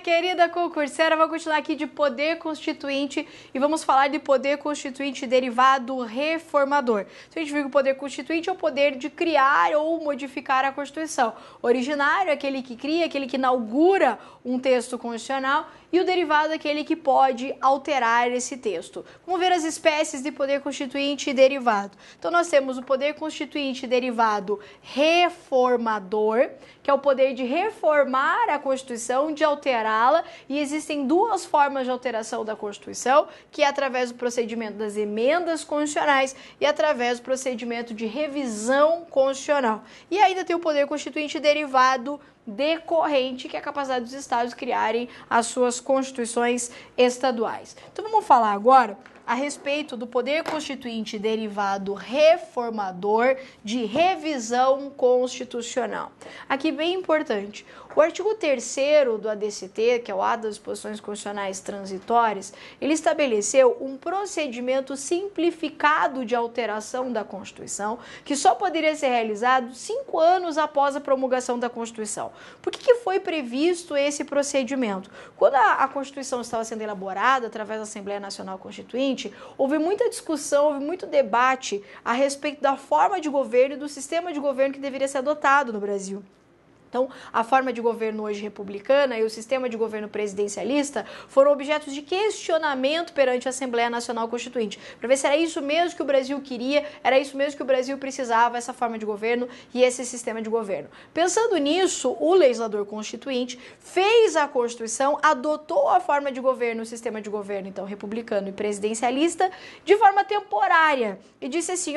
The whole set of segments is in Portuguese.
querida concurseira, vamos continuar aqui de poder constituinte e vamos falar de poder constituinte derivado reformador. Então a gente viu que o poder constituinte é o poder de criar ou modificar a Constituição. O originário é aquele que cria, aquele que inaugura um texto constitucional, e o derivado é aquele que pode alterar esse texto. Vamos ver as espécies de poder constituinte e derivado. Então nós temos o poder constituinte derivado reformador, que é o poder de reformar a Constituição, de alterá-la, e existem duas formas de alteração da Constituição, que é através do procedimento das emendas constitucionais e através do procedimento de revisão constitucional. E ainda tem o poder constituinte derivado decorrente, que é a capacidade dos estados criarem as suas constituições estaduais. Então vamos falar agora a respeito do poder constituinte derivado reformador de revisão constitucional. Aqui bem importante, o artigo 3º do ADCT, que é o Ato das Disposições Constitucionais Transitórias, ele estabeleceu um procedimento simplificado de alteração da Constituição, que só poderia ser realizado 5 anos após a promulgação da Constituição. Por que foi previsto esse procedimento? Quando a Constituição estava sendo elaborada através da Assembleia Nacional Constituinte, houve muita discussão, houve muito debate a respeito da forma de governo e do sistema de governo que deveria ser adotado no Brasil. Então, a forma de governo hoje republicana e o sistema de governo presidencialista foram objetos de questionamento perante a Assembleia Nacional Constituinte, para ver se era isso mesmo que o Brasil queria, era isso mesmo que o Brasil precisava, essa forma de governo e esse sistema de governo. Pensando nisso, o legislador constituinte fez a Constituição, adotou a forma de governo, o sistema de governo, então, republicano e presidencialista, de forma temporária, e disse assim,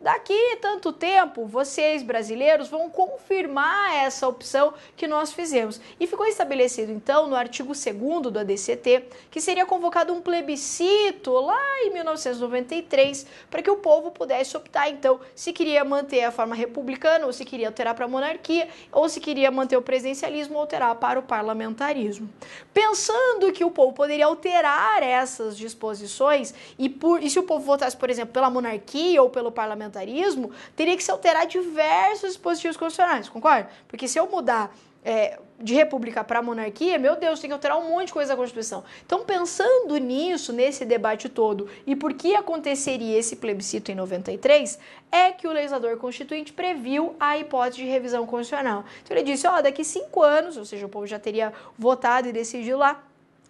daqui tanto tempo, vocês brasileiros vão confirmar essa opção que nós fizemos. E ficou estabelecido, então, no artigo 2º do ADCT, que seria convocado um plebiscito lá em 1993, para que o povo pudesse optar, então, se queria manter a forma republicana, ou se queria alterar para a monarquia, ou se queria manter o presidencialismo ou alterar para o parlamentarismo. Pensando que o povo poderia alterar essas disposições, e se o povo votasse, por exemplo, pela monarquia ou pelo parlamentarismo, teria que se alterar diversos dispositivos constitucionais, concorda? Porque se eu mudar de república para monarquia, meu Deus, tem que alterar um monte de coisa da Constituição. Então, pensando nisso, nesse debate todo, e por que aconteceria esse plebiscito em 93, é que o legislador constituinte previu a hipótese de revisão constitucional. Então, ele disse, daqui 5 anos, ou seja, o povo já teria votado e decidido lá,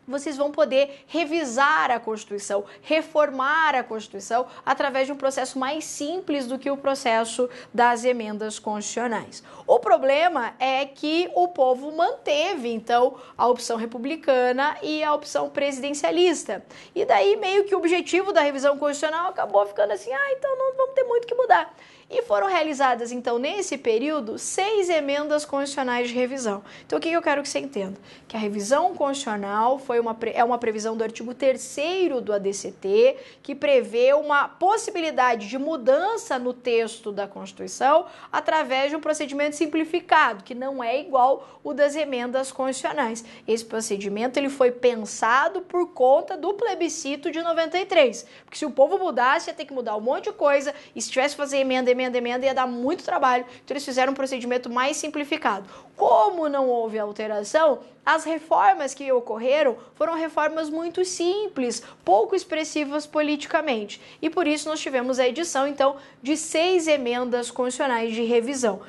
vocês vão poder revisar a Constituição, reformar a Constituição através de um processo mais simples do que o processo das emendas constitucionais. O problema é que o povo manteve, então, a opção republicana e a opção presidencialista. E daí, meio que o objetivo da revisão constitucional acabou ficando assim, então não vamos ter muito o que mudar. E foram realizadas, então, nesse período, 6 emendas constitucionais de revisão. Então, o que eu quero que você entenda? Que a revisão constitucional é uma previsão do artigo 3º do ADCT, que prevê uma possibilidade de mudança no texto da Constituição através de um procedimento simplificado, que não é igual o das emendas constitucionais. Esse procedimento ele foi pensado por conta do plebiscito de 93. Porque se o povo mudasse, ia ter que mudar um monte de coisa, e se tivesse que fazer emenda, ia dar muito trabalho, então eles fizeram um procedimento mais simplificado. Como não houve alteração, as reformas que ocorreram foram reformas muito simples, pouco expressivas politicamente, e por isso nós tivemos a edição, então, de 6 emendas constitucionais de revisão.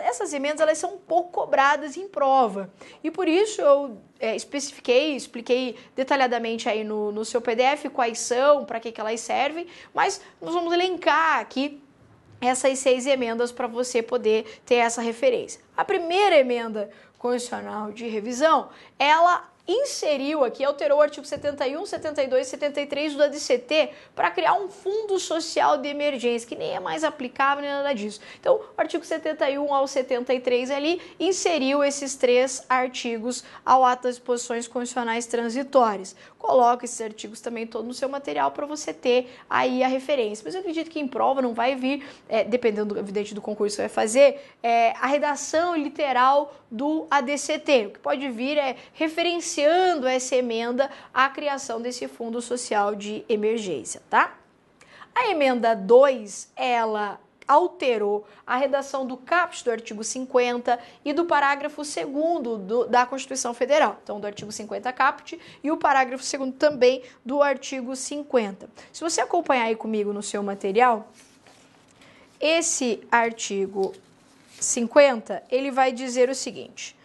Essas emendas elas são um pouco cobradas em prova, e por isso eu expliquei detalhadamente aí no seu PDF quais são, para que elas servem, mas nós vamos elencar aqui essas 6 emendas para você poder ter essa referência. A primeira emenda constitucional de revisão, ela inseriu aqui, alterou o artigo 71, 72 e 73 do ADCT para criar um fundo social de emergência, que nem é mais aplicável nem nada disso. Então, o artigo 71 ao 73 ali inseriu esses 3 artigos ao ato das disposições constitucionais transitórias. Coloca esses artigos também todo no seu material para você ter aí a referência. Mas eu acredito que em prova não vai vir, dependendo, evidente, do concurso que você vai fazer, a redação literal do ADCT. O que pode vir é referenciando essa emenda à criação desse Fundo Social de Emergência, tá? A emenda 2, ela alterou a redação do caput do artigo 50 e do parágrafo 2º da Constituição Federal. Então, do artigo 50 caput e o parágrafo 2º também do artigo 50. Se você acompanhar aí comigo no seu material, esse artigo 50, ele vai dizer o seguinte: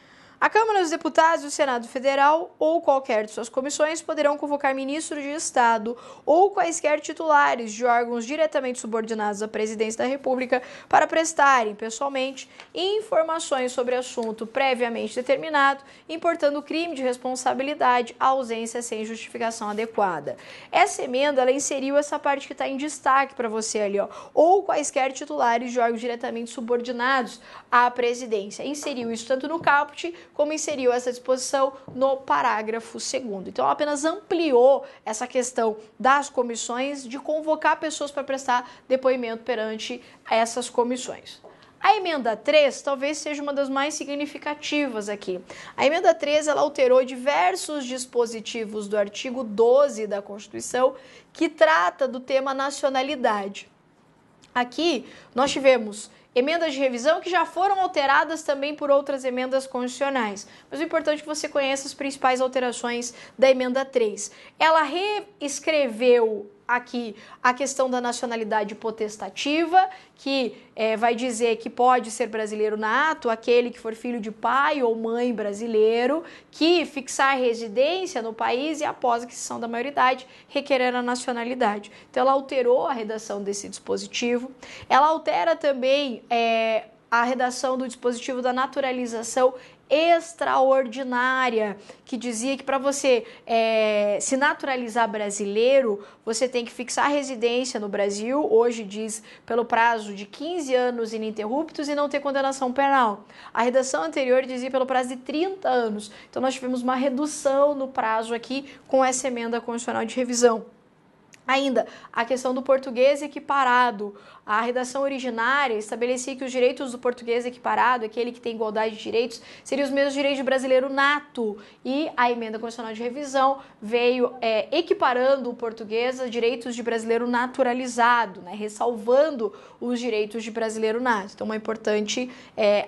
a Câmara dos Deputados e o Senado Federal ou qualquer de suas comissões poderão convocar ministro de Estado ou quaisquer titulares de órgãos diretamente subordinados à Presidência da República para prestarem, pessoalmente, informações sobre assunto previamente determinado, importando crime de responsabilidade, ausência sem justificação adequada. Essa emenda, ela inseriu essa parte que está em destaque para você ali, ó, ou quaisquer titulares de órgãos diretamente subordinados à Presidência. Inseriu isso tanto no caput como inseriu essa disposição no parágrafo 2º. Então, ela apenas ampliou essa questão das comissões de convocar pessoas para prestar depoimento perante essas comissões. A emenda 3 talvez seja uma das mais significativas aqui. A emenda 3, ela alterou diversos dispositivos do artigo 12 da Constituição que trata do tema nacionalidade. Aqui nós tivemos emendas de revisão que já foram alteradas também por outras emendas constitucionais. Mas o importante é que você conheça as principais alterações da emenda 3. Ela reescreveu aqui a questão da nacionalidade potestativa, que vai dizer que pode ser brasileiro nato aquele que for filho de pai ou mãe brasileiro, que fixar residência no país e após a aquisição da maioridade requerer a nacionalidade. Então ela alterou a redação desse dispositivo. Ela altera também a redação do dispositivo da naturalização extraordinária, que dizia que para você se naturalizar brasileiro, você tem que fixar residência no Brasil, hoje diz pelo prazo de 15 anos ininterruptos e não ter condenação penal. A redação anterior dizia pelo prazo de 30 anos. Então nós tivemos uma redução no prazo aqui com essa emenda constitucional de revisão. Ainda, a questão do português equiparado. A redação originária estabelecia que os direitos do português equiparado, aquele que tem igualdade de direitos, seriam os mesmos direitos de brasileiro nato. E a emenda constitucional de revisão veio equiparando o português a direitos de brasileiro naturalizado, né, ressalvando os direitos de brasileiro nato. Então, uma importante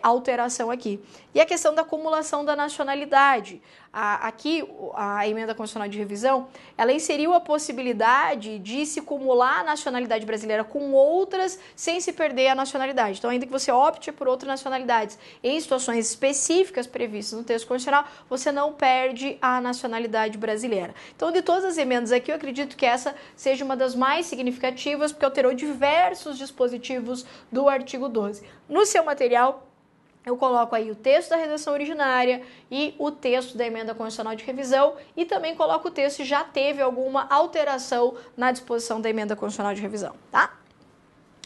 alteração aqui. E a questão da acumulação da nacionalidade. Aqui, a emenda constitucional de revisão, ela inseriu a possibilidade de se acumular a nacionalidade brasileira com outras sem se perder a nacionalidade. Então, ainda que você opte por outras nacionalidades em situações específicas previstas no texto constitucional, você não perde a nacionalidade brasileira. Então, de todas as emendas aqui, eu acredito que essa seja uma das mais significativas, porque alterou diversos dispositivos do artigo 12. No seu material, eu coloco aí o texto da redação originária e o texto da emenda constitucional de revisão e também coloco o texto se já teve alguma alteração na disposição da emenda constitucional de revisão, tá?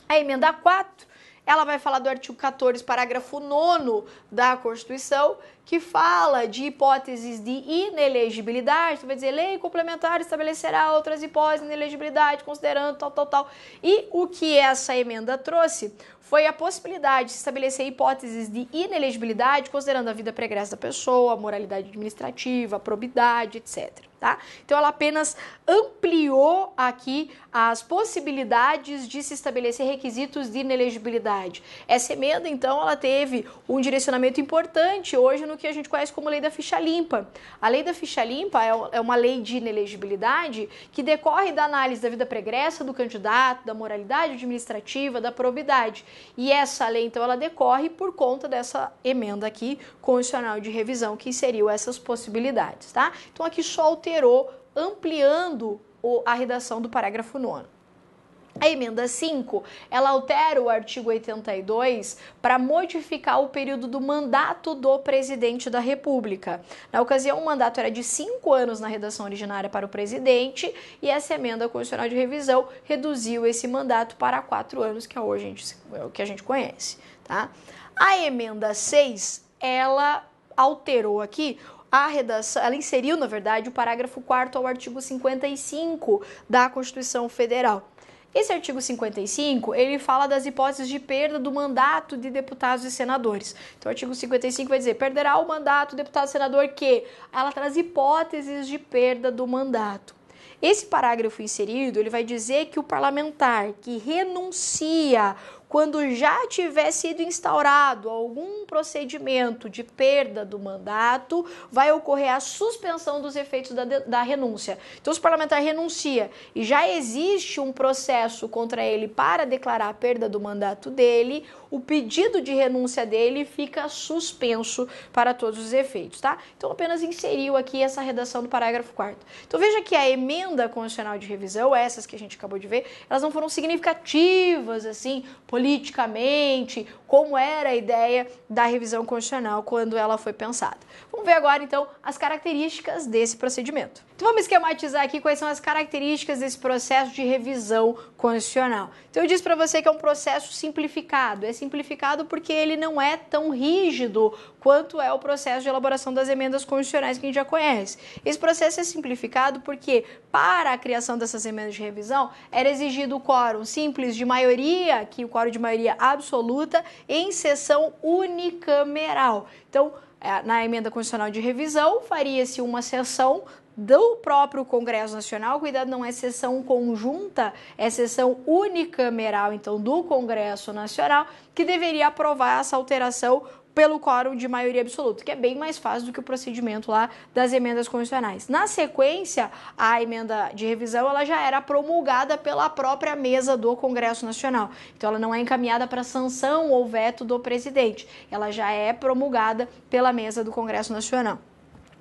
A emenda 4, ela vai falar do artigo 14, parágrafo 9º da Constituição, que fala de hipóteses de inelegibilidade. Então vai dizer, lei complementar estabelecerá outras hipóteses de inelegibilidade, considerando tal. E o que essa emenda trouxe foi a possibilidade de estabelecer hipóteses de inelegibilidade, considerando a vida pregressa da pessoa, a moralidade administrativa, a probidade, etc. Tá? Então ela apenas ampliou aqui as possibilidades de se estabelecer requisitos de inelegibilidade. Essa emenda, então, ela teve um direcionamento importante hoje no que a gente conhece como Lei da Ficha Limpa. A Lei da Ficha Limpa é uma lei de inelegibilidade que decorre da análise da vida pregressa do candidato, da moralidade administrativa, da probidade. E essa lei, então, ela decorre por conta dessa emenda aqui constitucional de revisão que inseriu essas possibilidades, tá? Então aqui só alterou, ampliando a redação do parágrafo 9º. A emenda 5, ela altera o artigo 82 para modificar o período do mandato do presidente da República. Na ocasião, o mandato era de 5 anos na redação originária para o presidente e essa emenda constitucional de revisão reduziu esse mandato para 4 anos, que é hoje o que a gente conhece, tá? A emenda 6, ela alterou aqui a redação, ela inseriu, na verdade, o parágrafo 4º ao artigo 55 da Constituição Federal. Esse artigo 55, ele fala das hipóteses de perda do mandato de deputados e senadores. Então, o artigo 55 vai dizer, perderá o mandato do deputado e senador que ela traz hipóteses de perda do mandato. Esse parágrafo inserido, ele vai dizer que o parlamentar que renuncia quando já tiver sido instaurado algum procedimento de perda do mandato, vai ocorrer a suspensão dos efeitos da renúncia. Então, se o parlamentar renuncia e já existe um processo contra ele para declarar a perda do mandato dele, o pedido de renúncia dele fica suspenso para todos os efeitos, tá? Então, apenas inseriu aqui essa redação do parágrafo 4º. Então, veja que a emenda constitucional de revisão, essas que a gente acabou de ver, elas não foram significativas, assim, politicamente, como era a ideia da revisão constitucional quando ela foi pensada. Vamos ver agora, então, as características desse procedimento. Então, vamos esquematizar aqui quais são as características desse processo de revisão constitucional. Então, eu disse para você que é um processo simplificado. É simplificado porque ele não é tão rígido quanto é o processo de elaboração das emendas constitucionais que a gente já conhece. Esse processo é simplificado porque, para a criação dessas emendas de revisão, era exigido o quórum simples de maioria, aqui o quórum de maioria absoluta, em sessão unicameral. Então, na emenda constitucional de revisão, faria-se uma sessão do próprio Congresso Nacional, cuidado, não é sessão conjunta, é sessão unicameral, então, do Congresso Nacional, que deveria aprovar essa alteração pelo quórum de maioria absoluta, que é bem mais fácil do que o procedimento lá das emendas constitucionais. Na sequência, a emenda de revisão ela já era promulgada pela própria mesa do Congresso Nacional. Então, ela não é encaminhada para sanção ou veto do presidente. Ela já é promulgada pela mesa do Congresso Nacional.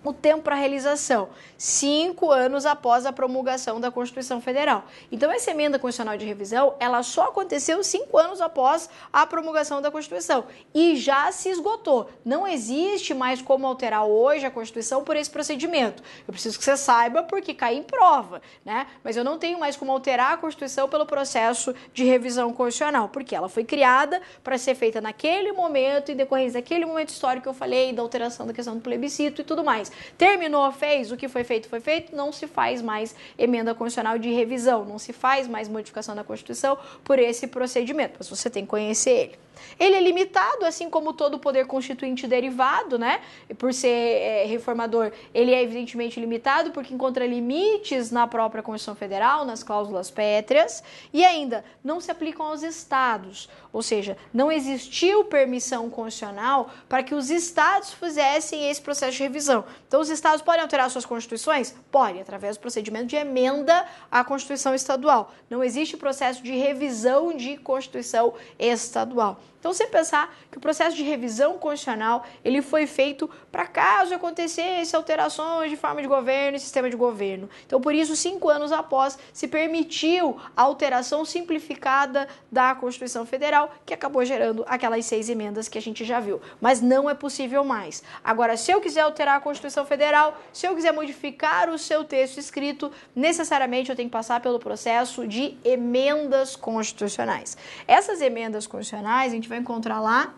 O tempo para realização, 5 anos após a promulgação da Constituição Federal. Então, essa emenda constitucional de revisão, ela só aconteceu 5 anos após a promulgação da Constituição e já se esgotou. Não existe mais como alterar hoje a Constituição por esse procedimento. Eu preciso que você saiba porque cai em prova, né? Mas eu não tenho mais como alterar a Constituição pelo processo de revisão constitucional, porque ela foi criada para ser feita naquele momento, em decorrência daquele momento histórico que eu falei, da alteração da questão do plebiscito e tudo mais. Terminou, fez, o que foi feito, não se faz mais emenda constitucional de revisão, não se faz mais modificação da Constituição por esse procedimento, mas você tem que conhecer ele. Ele é limitado, assim como todo poder constituinte derivado, né? Por ser reformador, ele é evidentemente limitado porque encontra limites na própria Constituição Federal, nas cláusulas pétreas, e ainda não se aplicam aos estados, ou seja, não existiu permissão constitucional para que os estados fizessem esse processo de revisão. Então, os estados podem alterar suas constituições? Podem, através do procedimento de emenda à Constituição Estadual. Não existe processo de revisão de Constituição Estadual. Então, você pensar que o processo de revisão constitucional ele foi feito para caso acontecesse alterações de forma de governo e sistema de governo. Então, por isso, 5 anos após, se permitiu a alteração simplificada da Constituição Federal, que acabou gerando aquelas 6 emendas que a gente já viu. Mas não é possível mais. Agora, se eu quiser alterar a Constituição Federal, se eu quiser modificar o seu texto escrito, necessariamente eu tenho que passar pelo processo de emendas constitucionais. Essas emendas constitucionais, a gente vai encontrar lá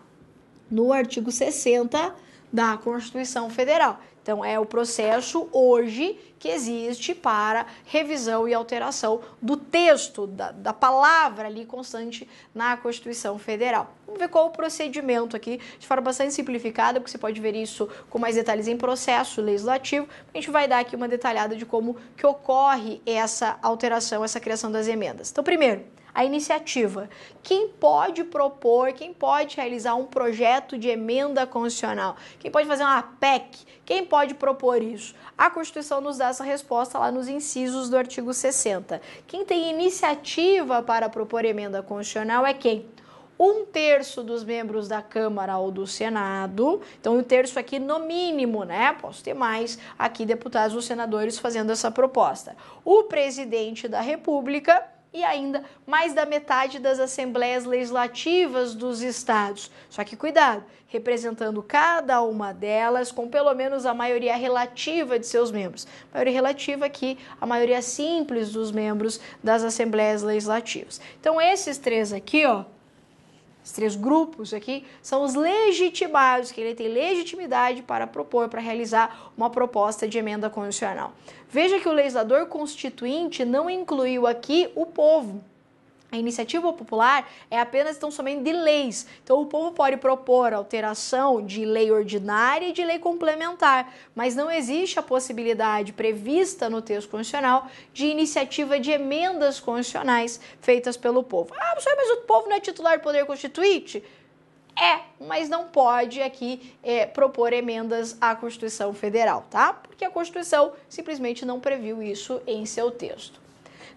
no artigo 60 da Constituição Federal. Então, é o processo hoje que existe para revisão e alteração do texto, da palavra ali constante na Constituição Federal. Vamos ver qual o procedimento aqui, de forma bastante simplificada, porque você pode ver isso com mais detalhes em processo legislativo. A gente vai dar aqui uma detalhada de como que ocorre essa alteração, essa criação das emendas. Então, primeiro, a iniciativa. Quem pode propor, quem pode realizar um projeto de emenda constitucional? Quem pode fazer uma PEC? Quem pode propor isso? A Constituição nos dá essa resposta lá nos incisos do artigo 60. Quem tem iniciativa para propor emenda constitucional é quem? 1/3 dos membros da Câmara ou do Senado, então 1/3 aqui no mínimo, né? Posso ter mais aqui deputados ou senadores fazendo essa proposta. O presidente da República e ainda mais da metade das assembleias legislativas dos estados. Só que cuidado, representando cada uma delas com pelo menos a maioria relativa de seus membros. Maioria relativa aqui, a maioria simples dos membros das assembleias legislativas. Então esses 3 aqui, ó, os 3 grupos aqui são os legitimados, que ele tem legitimidade para propor, para realizar uma proposta de emenda constitucional. Veja que o legislador constituinte não incluiu aqui o povo. A iniciativa popular é apenas tão somente de leis. Então, o povo pode propor alteração de lei ordinária e de lei complementar, mas não existe a possibilidade prevista no texto constitucional de iniciativa de emendas constitucionais feitas pelo povo. Ah, professor, mas o povo não é titular do Poder Constituinte? Mas não pode aqui propor emendas à Constituição Federal, tá? Porque a Constituição simplesmente não previu isso em seu texto.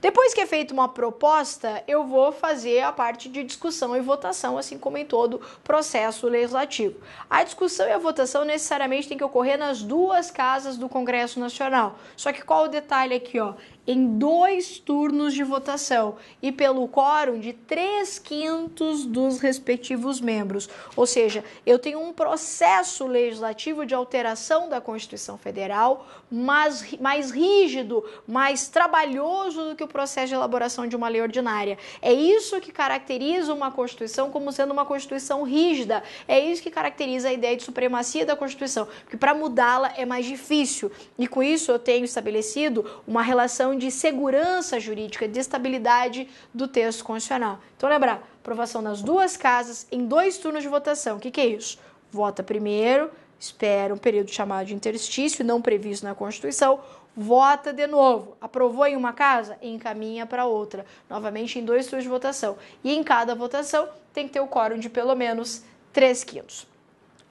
Depois que é feita uma proposta, eu vou fazer a parte de discussão e votação, assim como em todo processo legislativo. A discussão e a votação necessariamente tem que ocorrer nas duas casas do Congresso Nacional. Só que qual o detalhe aqui, ó? Em 2 turnos de votação e pelo quórum de 3/5 dos respectivos membros. Ou seja, eu tenho um processo legislativo de alteração da Constituição Federal mais rígido, mais trabalhoso do que o processo de elaboração de uma lei ordinária. É isso que caracteriza uma Constituição como sendo uma Constituição rígida. É isso que caracteriza a ideia de supremacia da Constituição, porque para mudá-la é mais difícil. E com isso eu tenho estabelecido uma relação de segurança jurídica, de estabilidade do texto constitucional. Então, lembrar, aprovação nas duas casas, em 2 turnos de votação. O que é isso? Vota primeiro, espera um período chamado de interstício, não previsto na Constituição, vota de novo. Aprovou em uma casa? Encaminha para outra. Novamente em 2 turnos de votação. E em cada votação tem que ter o quórum de pelo menos 3/5.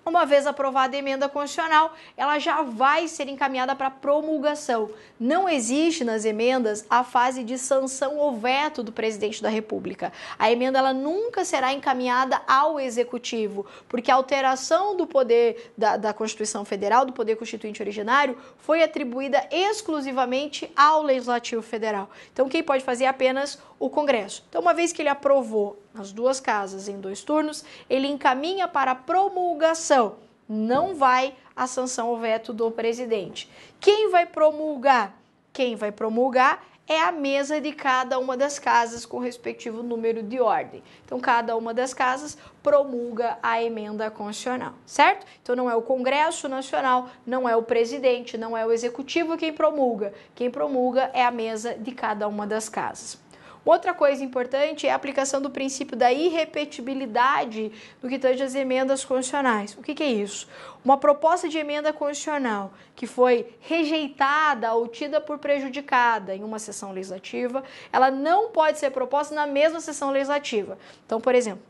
Uma vez aprovada a emenda constitucional, ela já vai ser encaminhada para promulgação. Não existe nas emendas a fase de sanção ou veto do presidente da República. A emenda ela nunca será encaminhada ao Executivo, porque a alteração do poder da Constituição Federal, do poder constituinte originário, foi atribuída exclusivamente ao Legislativo Federal. Então, quem pode fazer é apenas o Congresso. Então, uma vez que ele aprovou nas duas casas em 2 turnos, ele encaminha para promulgação. Não vai a sanção ou veto do presidente. Quem vai promulgar? Quem vai promulgar é a mesa de cada uma das casas com o respectivo número de ordem. Então, cada uma das casas promulga a emenda constitucional, certo? Então, não é o Congresso Nacional, não é o presidente, não é o Executivo quem promulga. Quem promulga é a mesa de cada uma das casas. Outra coisa importante é a aplicação do princípio da irrepetibilidade no que tange às emendas constitucionais. O que é isso? Uma proposta de emenda constitucional que foi rejeitada ou tida por prejudicada em uma sessão legislativa, ela não pode ser proposta na mesma sessão legislativa. Então, por exemplo,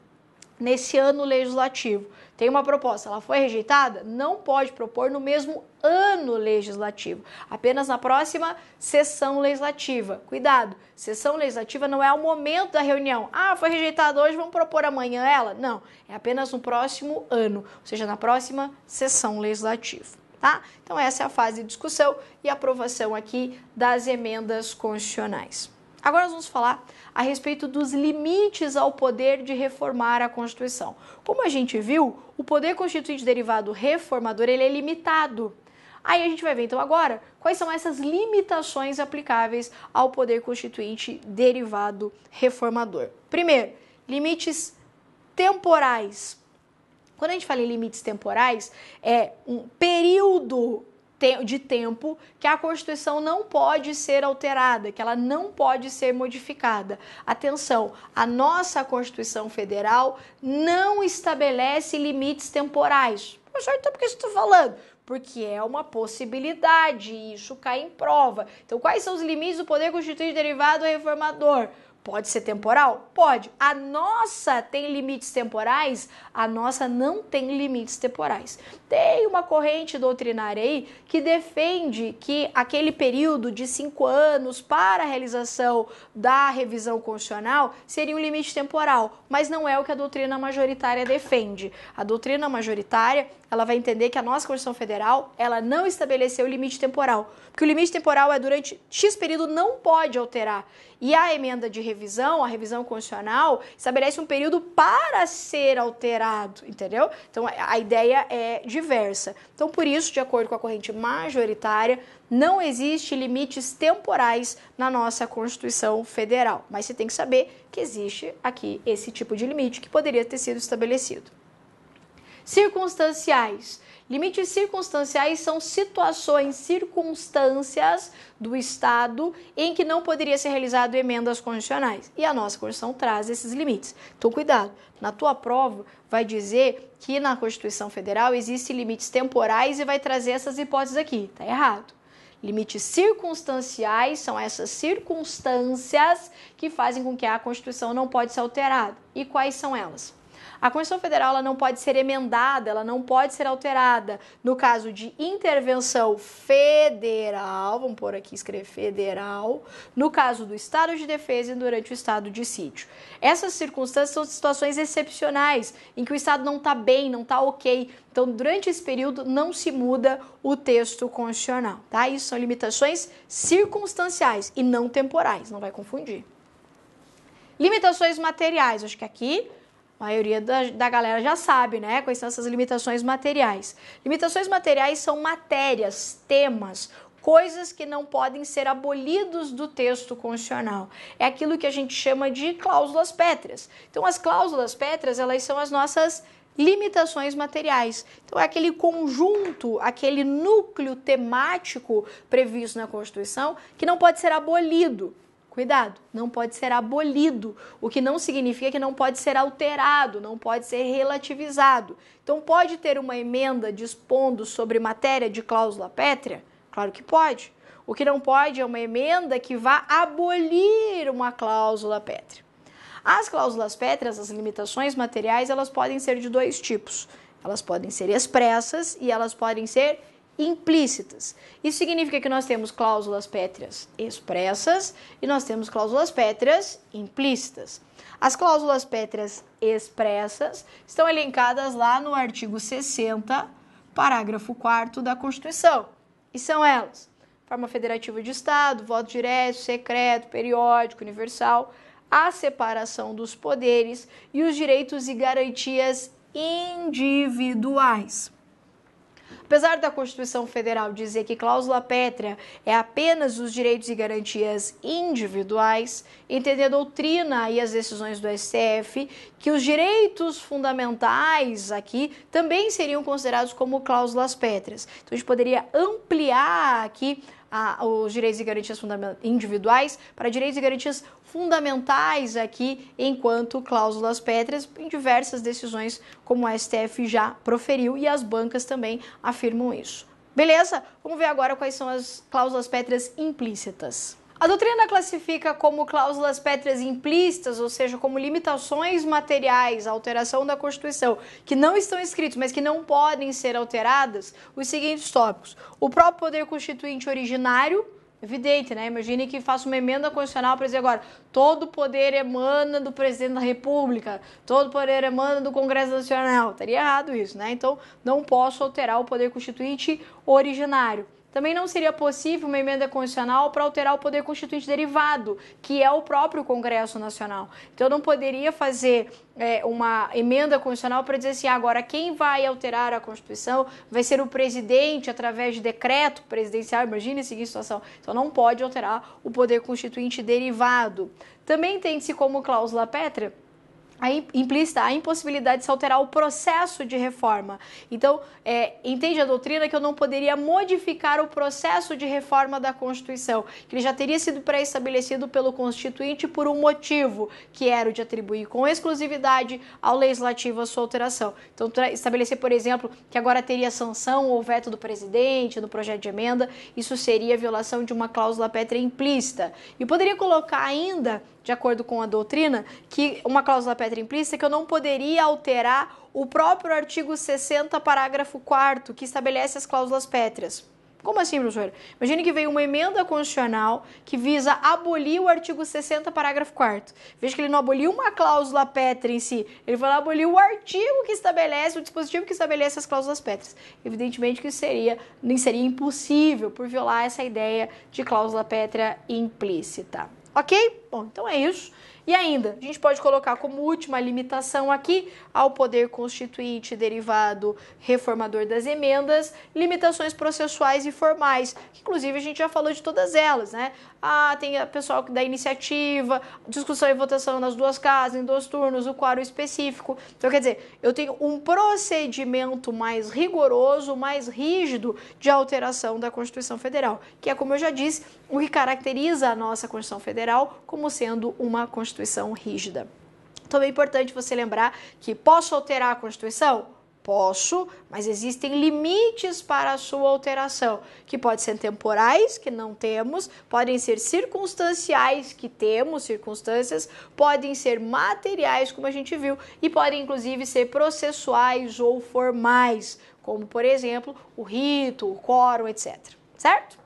nesse ano legislativo, tem uma proposta, ela foi rejeitada, não pode propor no mesmo ano legislativo, apenas na próxima sessão legislativa. Cuidado, sessão legislativa não é o momento da reunião. Ah, foi rejeitada hoje, vamos propor amanhã ela? Não, é apenas no próximo ano, ou seja, na próxima sessão legislativa. Tá? Então essa é a fase de discussão e aprovação aqui das emendas constitucionais. Agora nós vamos falar a respeito dos limites ao poder de reformar a Constituição. Como a gente viu, o poder constituinte derivado reformador ele é limitado. Aí a gente vai ver então agora quais são essas limitações aplicáveis ao poder constituinte derivado reformador. Primeiro, limites temporais. Quando a gente fala em limites temporais, é um período de tempo que a Constituição não pode ser alterada, que ela não pode ser modificada. Atenção, a nossa Constituição Federal não estabelece limites temporais. Professor, então por que você está falando? Porque é uma possibilidade e isso cai em prova. Então, quais são os limites do poder constituinte derivado reformador? Pode ser temporal? Pode. A nossa tem limites temporais? A nossa não tem limites temporais. Tem uma corrente doutrinária aí que defende que aquele período de 5 anos para a realização da revisão constitucional seria um limite temporal, mas não é o que a doutrina majoritária defende. A doutrina majoritária, ela vai entender que a nossa Constituição Federal, ela não estabeleceu limite temporal, porque o limite temporal é durante X período, não pode alterar. E a emenda de revisão, a revisão constitucional, estabelece um período para ser alterado, entendeu? Então, a ideia é diversa. Então, por isso, de acordo com a corrente majoritária, não existe limites temporais na nossa Constituição Federal. Mas você tem que saber que existe aqui esse tipo de limite que poderia ter sido estabelecido. Circunstanciais. Limites circunstanciais são situações, circunstâncias do Estado em que não poderia ser realizado emendas constitucionais. E a nossa Constituição traz esses limites. Então, cuidado. Na tua prova, vai dizer que na Constituição Federal existem limites temporais e vai trazer essas hipóteses aqui. Tá errado. Limites circunstanciais são essas circunstâncias que fazem com que a Constituição não pode ser alterada. E quais são elas? A Constituição Federal ela não pode ser emendada, ela não pode ser alterada no caso de intervenção federal, vamos pôr aqui, escrever federal, no caso do estado de defesa e durante o estado de sítio. Essas circunstâncias são situações excepcionais, em que o estado não está bem, não está ok. Então, durante esse período, não se muda o texto constitucional, tá? Isso são limitações circunstanciais e não temporais, não vai confundir. Limitações materiais, acho que aqui a maioria da galera já sabe, né? Quais são essas limitações materiais. Limitações materiais são matérias, temas, coisas que não podem ser abolidos do texto constitucional. É aquilo que a gente chama de cláusulas pétreas. Então, as cláusulas pétreas, elas são as nossas limitações materiais. Então, é aquele conjunto, aquele núcleo temático previsto na Constituição que não pode ser abolido. Cuidado, não pode ser abolido, o que não significa que não pode ser alterado, não pode ser relativizado. Então, pode ter uma emenda dispondo sobre matéria de cláusula pétrea? Claro que pode. O que não pode é uma emenda que vá abolir uma cláusula pétrea. As cláusulas pétreas, as limitações materiais, elas podem ser de dois tipos. Elas podem ser expressas e elas podem ser implícitas. Isso significa que nós temos cláusulas pétreas expressas e nós temos cláusulas pétreas implícitas. As cláusulas pétreas expressas estão elencadas lá no artigo 60, parágrafo 4º da Constituição. E são elas: forma federativa de Estado, voto direto, secreto, periódico, universal, a separação dos poderes e os direitos e garantias individuais. Apesar da Constituição Federal dizer que cláusula pétrea é apenas os direitos e garantias individuais, entender a doutrina e as decisões do STF que os direitos fundamentais aqui também seriam considerados como cláusulas pétreas. Então, a gente poderia ampliar aqui os direitos e garantias individuais para direitos e garantias fundamentais aqui enquanto cláusulas pétreas em diversas decisões como o STF já proferiu e as bancas também afirmam isso. Beleza? Vamos ver agora quais são as cláusulas pétreas implícitas. A doutrina classifica como cláusulas pétreas implícitas, ou seja, como limitações materiais à alteração da Constituição, que não estão escritos, mas que não podem ser alteradas, os seguintes tópicos: o próprio poder constituinte originário, evidente, né? Imagine que faça uma emenda constitucional para dizer agora, todo poder emana do presidente da República, todo poder emana do Congresso Nacional. Estaria errado isso, né? Então, não posso alterar o poder constituinte originário. Também não seria possível uma emenda constitucional para alterar o poder constituinte derivado, que é o próprio Congresso Nacional. Então, eu não poderia fazer uma emenda constitucional para dizer assim, agora quem vai alterar a Constituição vai ser o presidente através de decreto presidencial. Imagine a seguinte situação. Então, não pode alterar o poder constituinte derivado. Também entende-se como cláusula pétrea implícita a impossibilidade de se alterar o processo de reforma. Então, entende a doutrina que eu não poderia modificar o processo de reforma da Constituição, que ele já teria sido pré-estabelecido pelo Constituinte por um motivo, que era o de atribuir com exclusividade ao Legislativo a sua alteração. Então, estabelecer, por exemplo, que agora teria sanção ou veto do presidente no projeto de emenda, isso seria violação de uma cláusula pétrea implícita. E poderia colocar ainda, de acordo com a doutrina, que uma cláusula pétrea implícita que eu não poderia alterar o próprio artigo 60, parágrafo 4º, que estabelece as cláusulas pétreas. Como assim, professora? Imagine que veio uma emenda constitucional que visa abolir o artigo 60, parágrafo 4º. Veja que ele não aboliu uma cláusula pétrea em si, ele foi lá abolir o artigo que estabelece, o dispositivo que estabelece as cláusulas pétreas. Evidentemente que seria impossível por violar essa ideia de cláusula pétrea implícita. Ok? Bom, então é isso. E ainda, a gente pode colocar como última limitação aqui ao poder constituinte derivado reformador das emendas, limitações processuais e formais, que inclusive a gente já falou de todas elas, né? Tem a pessoal da iniciativa, discussão e votação nas duas casas, em 2 turnos, o quórum específico. Então, quer dizer, eu tenho um procedimento mais rigoroso, mais rígido de alteração da Constituição Federal, que é, como eu já disse, o que caracteriza a nossa Constituição Federal como sendo uma Constituição rígida. Então, é importante você lembrar que posso alterar a Constituição? Posso, mas existem limites para a sua alteração, que podem ser temporais, que não temos, podem ser circunstanciais, que temos circunstâncias, podem ser materiais, como a gente viu, e podem inclusive ser processuais ou formais, como por exemplo o rito, o quórum, etc. Certo?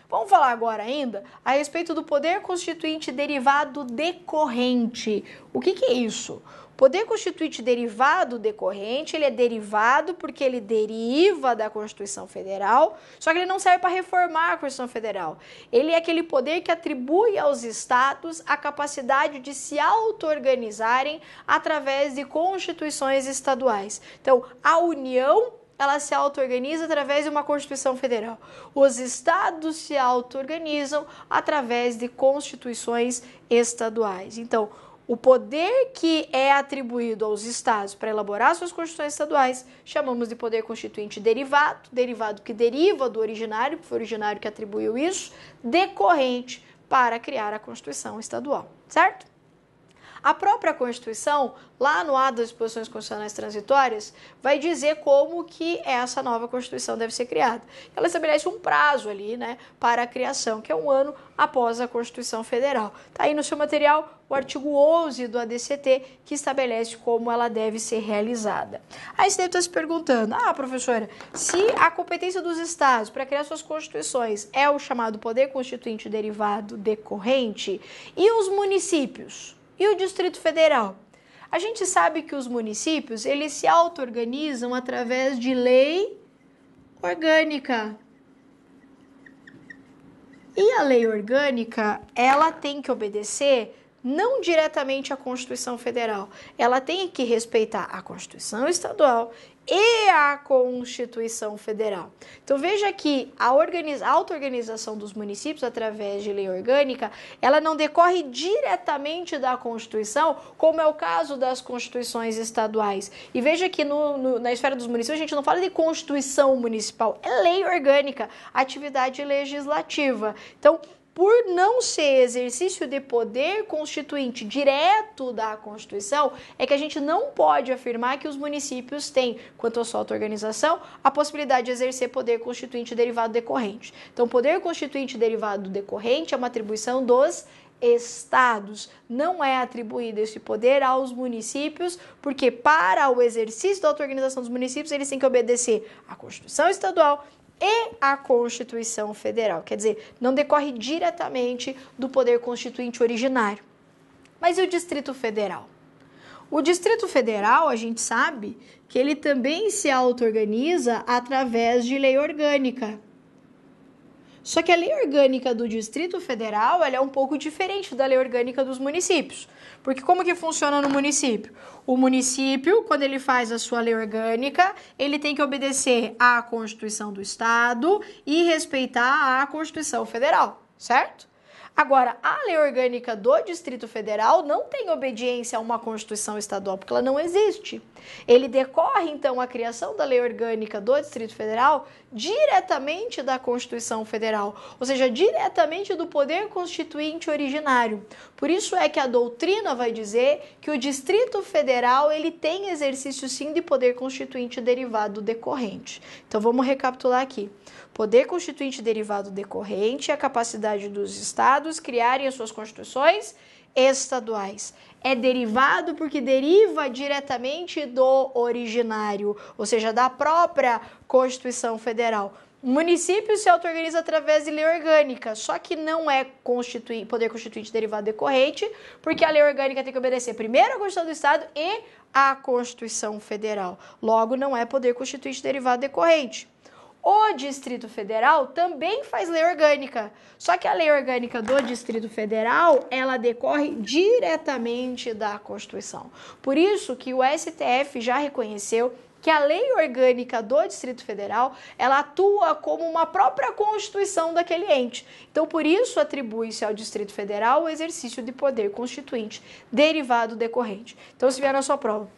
Vamos falar agora ainda a respeito do poder constituinte derivado decorrente. O que é isso? Poder constituinte derivado decorrente, ele é derivado porque ele deriva da Constituição Federal, só que ele não serve para reformar a Constituição Federal. Ele é aquele poder que atribui aos estados a capacidade de se auto-organizarem através de constituições estaduais. Então, a União, ela se auto-organiza através de uma Constituição Federal. Os estados se auto-organizam através de constituições estaduais. Então, o poder que é atribuído aos estados para elaborar suas constituições estaduais, chamamos de poder constituinte derivado, derivado que deriva do originário, foi o originário que atribuiu isso, decorrente para criar a Constituição estadual, certo? A própria Constituição, lá no ato das disposições constitucionais transitórias, vai dizer como que essa nova Constituição deve ser criada. Ela estabelece um prazo ali, né, para a criação, que é 1 ano após a Constituição Federal. Está aí no seu material o artigo 11 do ADCT, que estabelece como ela deve ser realizada. Aí você deve estar se perguntando, professora, se a competência dos estados para criar suas constituições é o chamado poder constituinte derivado decorrente, e os municípios? E o Distrito Federal? A gente sabe que os municípios, eles se auto-organizam através de lei orgânica. E a lei orgânica, ela tem que obedecer não diretamente à Constituição Federal. Ela tem que respeitar a Constituição Estadual e a Constituição Federal. Então veja que a auto-organização dos municípios através de lei orgânica, ela não decorre diretamente da Constituição, como é o caso das constituições estaduais. E veja que na esfera dos municípios a gente não fala de Constituição Municipal, é lei orgânica, atividade legislativa. Então, por não ser exercício de poder constituinte direto da Constituição, é que a gente não pode afirmar que os municípios têm, quanto à sua auto-organização, a possibilidade de exercer poder constituinte derivado decorrente. Então, poder constituinte derivado decorrente é uma atribuição dos estados. Não é atribuído esse poder aos municípios, porque para o exercício da auto-organização dos municípios, eles têm que obedecer à Constituição Estadual e a Constituição Federal. Quer dizer, não decorre diretamente do poder constituinte originário. Mas e o Distrito Federal? O Distrito Federal, a gente sabe que ele também se auto-organiza através de lei orgânica. Só que a lei orgânica do Distrito Federal, ela é um pouco diferente da lei orgânica dos municípios. Porque como que funciona no município? O município, quando ele faz a sua lei orgânica, ele tem que obedecer à Constituição do Estado e respeitar a Constituição Federal, certo? Agora, a lei orgânica do Distrito Federal não tem obediência a uma Constituição estadual, porque ela não existe. Ele decorre, então, a criação da lei orgânica do Distrito Federal diretamente da Constituição Federal, ou seja, diretamente do poder constituinte originário. Por isso é que a doutrina vai dizer que o Distrito Federal, ele tem exercício, sim, de poder constituinte derivado decorrente. Então, vamos recapitular aqui. Poder constituinte derivado decorrente é a capacidade dos estados criarem as suas constituições estaduais. É derivado porque deriva diretamente do originário, ou seja, da própria Constituição Federal. O município se auto-organiza através de lei orgânica, só que não é poder constituinte derivado decorrente, porque a lei orgânica tem que obedecer primeiro à Constituição do Estado e à Constituição Federal. Logo, não é poder constituinte derivado decorrente. O Distrito Federal também faz lei orgânica, só que a lei orgânica do Distrito Federal, ela decorre diretamente da Constituição. Por isso que o STF já reconheceu que a lei orgânica do Distrito Federal, ela atua como uma própria Constituição daquele ente. Então, por isso, atribui-se ao Distrito Federal o exercício de poder constituinte derivado decorrente. Então, se vier na sua prova,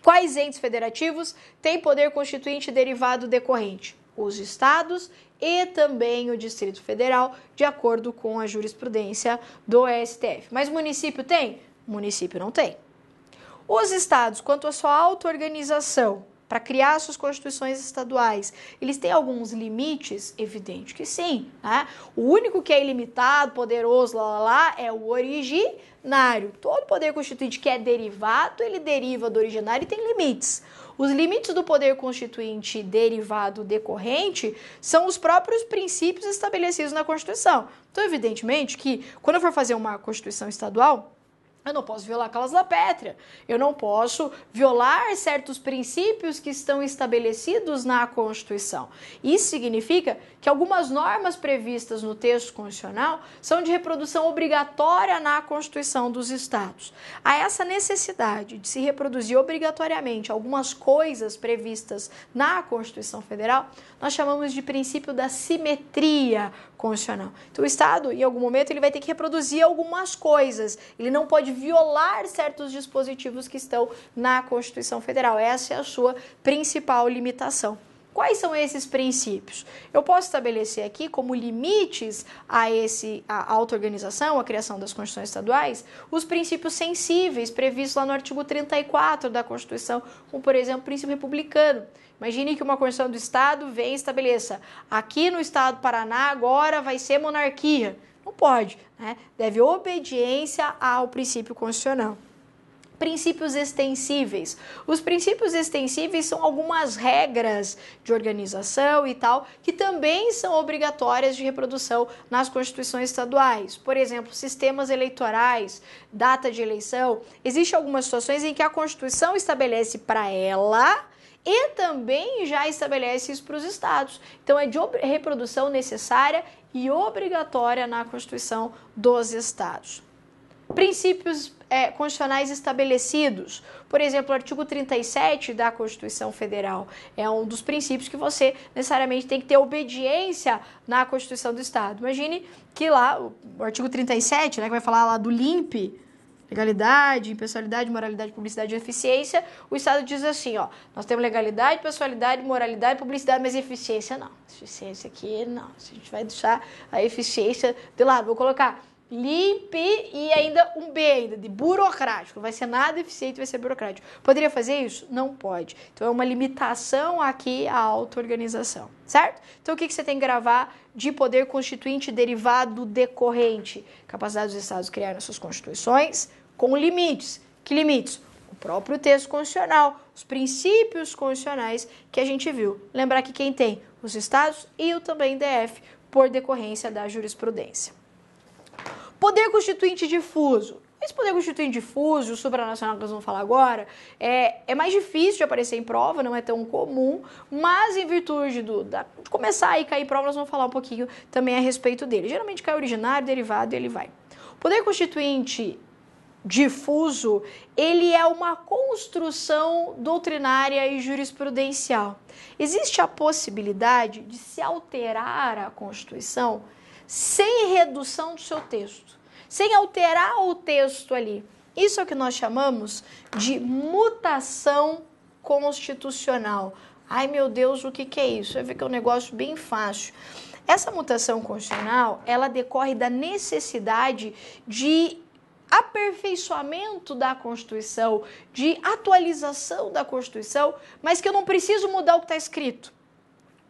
quais entes federativos têm poder constituinte derivado decorrente? Os estados e também o Distrito Federal, de acordo com a jurisprudência do STF. Mas município tem? Município não tem. Os estados, quanto à sua auto-organização, para criar suas constituições estaduais, eles têm alguns limites? Evidente que sim, né? O único que é ilimitado, poderoso, é o originário. Todo poder constituinte que é derivado, ele deriva do originário e tem limites. Os limites do poder constituinte derivado decorrente são os próprios princípios estabelecidos na Constituição. Então, evidentemente que, quando eu for fazer uma Constituição estadual, eu não posso violar a cláusula pétrea, eu não posso violar certos princípios que estão estabelecidos na Constituição. Isso significa que algumas normas previstas no texto constitucional são de reprodução obrigatória na Constituição dos Estados. Há essa necessidade de se reproduzir obrigatoriamente algumas coisas previstas na Constituição Federal, nós chamamos de princípio da simetria constitucional. Então, o Estado, em algum momento, ele vai ter que reproduzir algumas coisas. Ele não pode violar certos dispositivos que estão na Constituição Federal. Essa é a sua principal limitação. Quais são esses princípios? Eu posso estabelecer aqui como limites a auto-organização, a criação das constituições estaduais, os princípios sensíveis previstos lá no artigo 34 da Constituição, como, por exemplo, o princípio republicano. Imagine que uma Constituição do Estado vem e estabeleça: aqui no Estado do Paraná agora vai ser monarquia. Não pode, né? Deve obediência ao princípio constitucional. Princípios extensíveis. Os princípios extensíveis são algumas regras de organização e tal, que também são obrigatórias de reprodução nas constituições estaduais. Por exemplo, sistemas eleitorais, data de eleição. Existem algumas situações em que a Constituição estabelece para ela e também já estabelece isso para os estados. Então, é de reprodução necessária e obrigatória na Constituição dos estados. Princípios constitucionais estabelecidos. Por exemplo, o artigo 37 da Constituição Federal é um dos princípios que você necessariamente tem que ter obediência na Constituição do Estado. Imagine que lá, o artigo 37, né, que vai falar lá do LIMP, legalidade, impessoalidade, moralidade, publicidade e eficiência, o Estado diz assim, ó, nós temos legalidade, pessoalidade, moralidade, publicidade, mas eficiência não. Eficiência aqui não. A gente vai deixar a eficiência de lado. Vou colocar LIMP e ainda um B ainda, de burocrático. Não vai ser nada eficiente, vai ser burocrático. Poderia fazer isso? Não pode. Então, é uma limitação aqui à auto-organização, certo? Então, o que você tem que gravar de poder constituinte derivado decorrente? Capacidade dos estados criarem suas constituições com limites. Que limites? O próprio texto constitucional, os princípios constitucionais que a gente viu. Lembrar que quem tem? Os estados e o também DF, por decorrência da jurisprudência. Poder constituinte difuso. Esse poder constituinte difuso, o supranacional que nós vamos falar agora, é mais difícil de aparecer em prova, não é tão comum, mas em virtude de começar a cair em prova, nós vamos falar um pouquinho também a respeito dele. Geralmente cai originário, derivado e ele vai. O poder constituinte difuso, ele é uma construção doutrinária e jurisprudencial. Existe a possibilidade de se alterar a Constituição sem redução do seu texto, sem alterar o texto ali. Isso é o que nós chamamos de mutação constitucional. Ai, meu Deus, o que é isso? Vai ver que é um negócio bem fácil. Essa mutação constitucional, ela decorre da necessidade de aperfeiçoamento da Constituição, de atualização da Constituição, mas que eu não preciso mudar o que está escrito.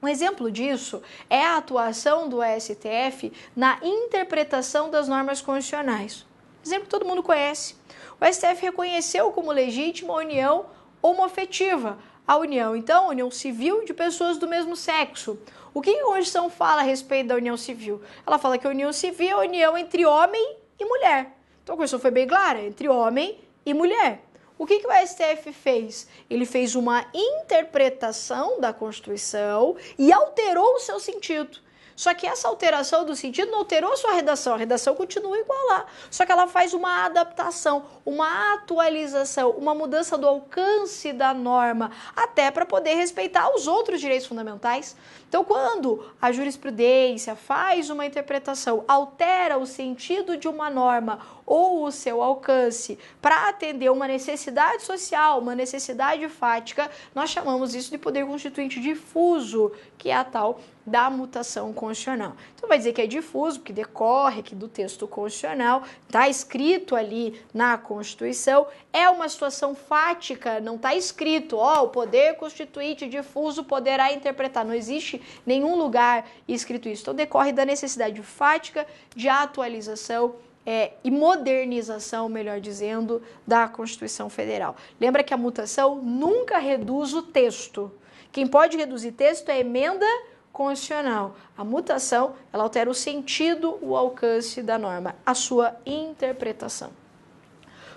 Um exemplo disso é a atuação do STF na interpretação das normas constitucionais. Exemplo que todo mundo conhece. O STF reconheceu como legítima a união homoafetiva. A união, então, união civil de pessoas do mesmo sexo. O que a Constituição fala a respeito da união civil? Ela fala que a união civil é a união entre homem e mulher. Então a Constituição foi bem clara, entre homem e mulher. O que o STF fez? Ele fez uma interpretação da Constituição e alterou o seu sentido. Só que essa alteração do sentido não alterou a redação continua igual lá. Só que ela faz uma adaptação, uma atualização, uma mudança do alcance da norma, até para poder respeitar os outros direitos fundamentais. Então, quando a jurisprudência faz uma interpretação, altera o sentido de uma norma ou o seu alcance para atender uma necessidade social, uma necessidade fática, nós chamamos isso de poder constituinte difuso, que é a tal da mutação constitucional. Então vai dizer que é difuso, porque decorre aqui do texto constitucional, está escrito ali na Constituição, é uma situação fática, não está escrito, o poder constituinte difuso poderá interpretar, não existe nenhum lugar escrito isso. Então decorre da necessidade fática de atualização e modernização, melhor dizendo, da Constituição Federal. Lembra que a mutação nunca reduz o texto. Quem pode reduzir texto é a emenda constitucional. A mutação, ela altera o sentido, o alcance da norma, a sua interpretação.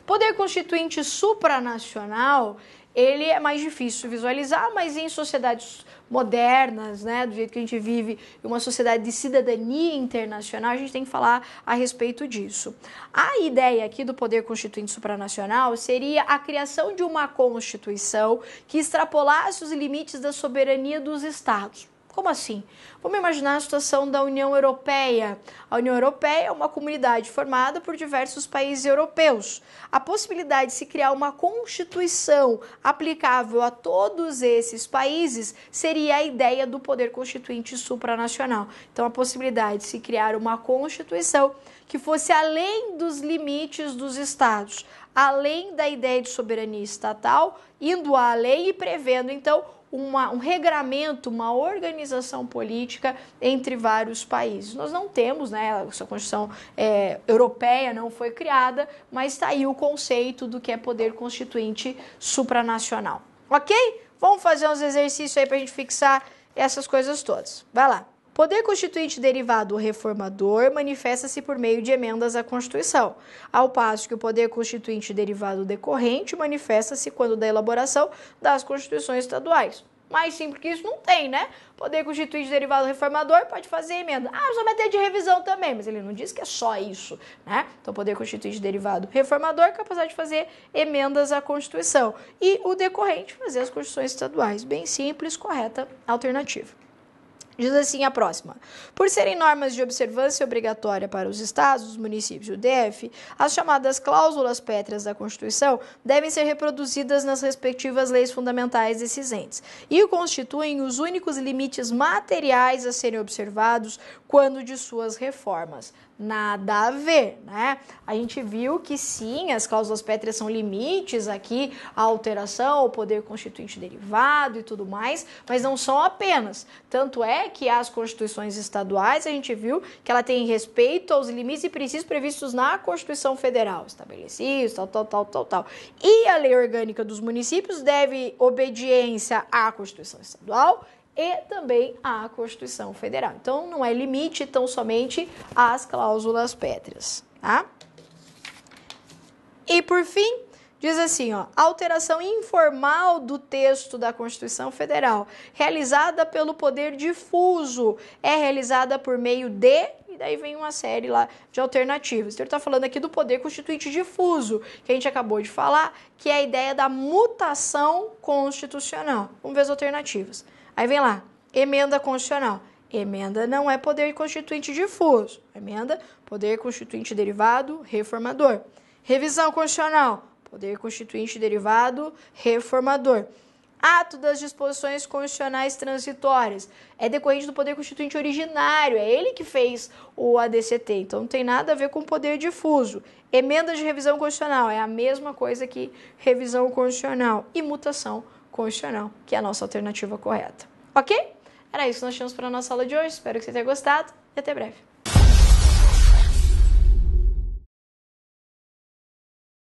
Poder constituinte supranacional, ele é mais difícil de visualizar, mas em sociedades modernas, né, do jeito que a gente vive, em uma sociedade de cidadania internacional, a gente tem que falar a respeito disso. A ideia aqui do poder constituinte supranacional seria a criação de uma Constituição que extrapolasse os limites da soberania dos Estados. Como assim? Vamos imaginar a situação da União Europeia. A União Europeia é uma comunidade formada por diversos países europeus. A possibilidade de se criar uma Constituição aplicável a todos esses países seria a ideia do poder constituinte supranacional. Então, a possibilidade de se criar uma Constituição que fosse além dos limites dos estados, além da ideia de soberania estatal, indo além e prevendo, então, um regramento, uma organização política entre vários países. Nós não temos, né, essa Constituição europeia não foi criada, mas está aí o conceito do que é poder constituinte supranacional. Ok? Vamos fazer uns exercícios aí para a gente fixar essas coisas todas. Vai lá. Poder constituinte derivado reformador manifesta-se por meio de emendas à Constituição, ao passo que o poder constituinte derivado decorrente manifesta-se quando da elaboração das Constituições estaduais. Mais simples que isso não tem, né? Poder constituinte derivado reformador pode fazer emenda. Só vai ter de revisão também, mas ele não diz que é só isso, né? Então, poder constituinte derivado reformador, capacidade de fazer emendas à Constituição. E o decorrente, fazer as Constituições estaduais. Bem simples, correta alternativa. Diz assim a próxima. Por serem normas de observância obrigatória para os estados, os municípios e o DF, as chamadas cláusulas pétreas da Constituição devem ser reproduzidas nas respectivas leis fundamentais desses entes e constituem os únicos limites materiais a serem observados quando de suas reformas. Nada a ver, né? A gente viu que sim, as cláusulas pétreas são limites aqui, a alteração, o poder constituinte derivado e tudo mais, mas não são apenas. Tanto é que as constituições estaduais, a gente viu que ela tem respeito aos limites e princípios previstos na Constituição Federal, estabelecidos, tal. E a lei orgânica dos municípios deve obediência à Constituição Estadual e também à Constituição Federal. Então, não é limite tão somente às cláusulas pétreas, tá? E, por fim, diz assim, alteração informal do texto da Constituição Federal, realizada pelo poder difuso, é realizada por meio de... E daí vem uma série lá de alternativas. Então, ele está falando aqui do poder constituinte difuso, que a gente acabou de falar, que é a ideia da mutação constitucional. Vamos ver as alternativas. Aí vem lá, emenda constitucional. Emenda não é poder constituinte difuso. Emenda, poder constituinte derivado reformador. Revisão constitucional, poder constituinte derivado reformador. Ato das disposições constitucionais transitórias é decorrente do poder constituinte originário, é ele que fez o ADCT, então não tem nada a ver com poder difuso. Emenda de revisão constitucional é a mesma coisa que revisão constitucional e mutação constitucional, que é a nossa alternativa correta. Ok? Era isso que nós tínhamos para a nossa aula de hoje. Espero que você tenha gostado e até breve.